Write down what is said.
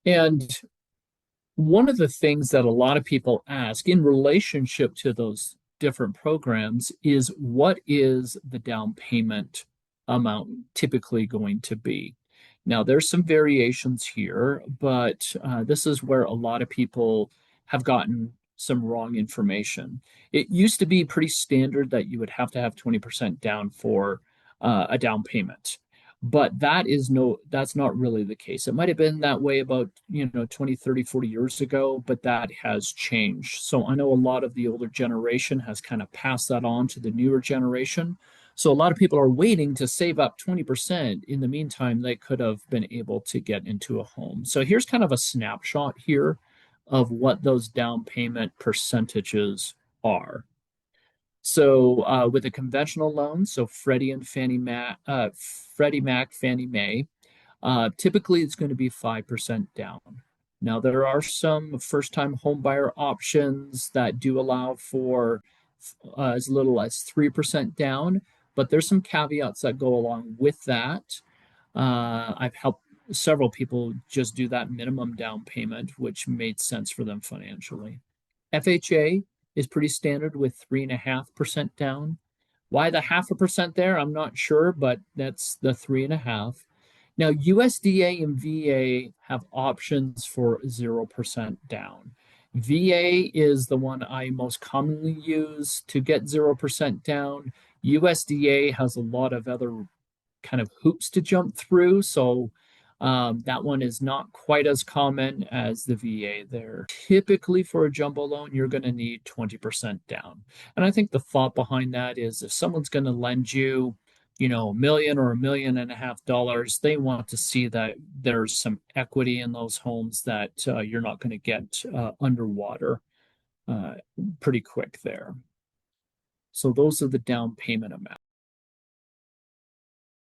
And one of the things that a lot of people ask in relationship to those different programs is what is the down payment amount typically going to be? Now, there's some variations here, but this is where a lot of people have gotten some wrong information. It used to be pretty standard that you would have to have 20% down for a down payment. But that's not really the case. It might have been that way about, 20, 30, 40 years ago, but that has changed. So I know a lot of the older generation has kind of passed that on to the newer generation. So a lot of people are waiting to save up 20%. In the meantime, they could have been able to get into a home. So here's kind of a snapshot here of what those down payment percentages are. So with a conventional loan, so Freddie and Fannie Mac, Freddie Mac, Fannie Mae, typically it's going to be 5% down. Now there are some first-time homebuyer options that do allow for as little as 3% down, but there's some caveats that go along with that. I've helped several people just do that minimum down payment, which made sense for them financially. FHA is pretty standard with 3.5% down. Why the 0.5% there? I'm not sure, but that's the 3.5. Now, USDA and VA have options for 0% down. VA is the one I most commonly use to get 0% down. USDA has a lot of other kind of hoops to jump through. So that one is not quite as common as the VA there. Typically, for a jumbo loan, you're going to need 20% down. And I think the thought behind that is if someone's going to lend you, a million or $1.5 million, they want to see that there's some equity in those homes that you're not going to get underwater uh, pretty quick there. So those are the down payment amounts.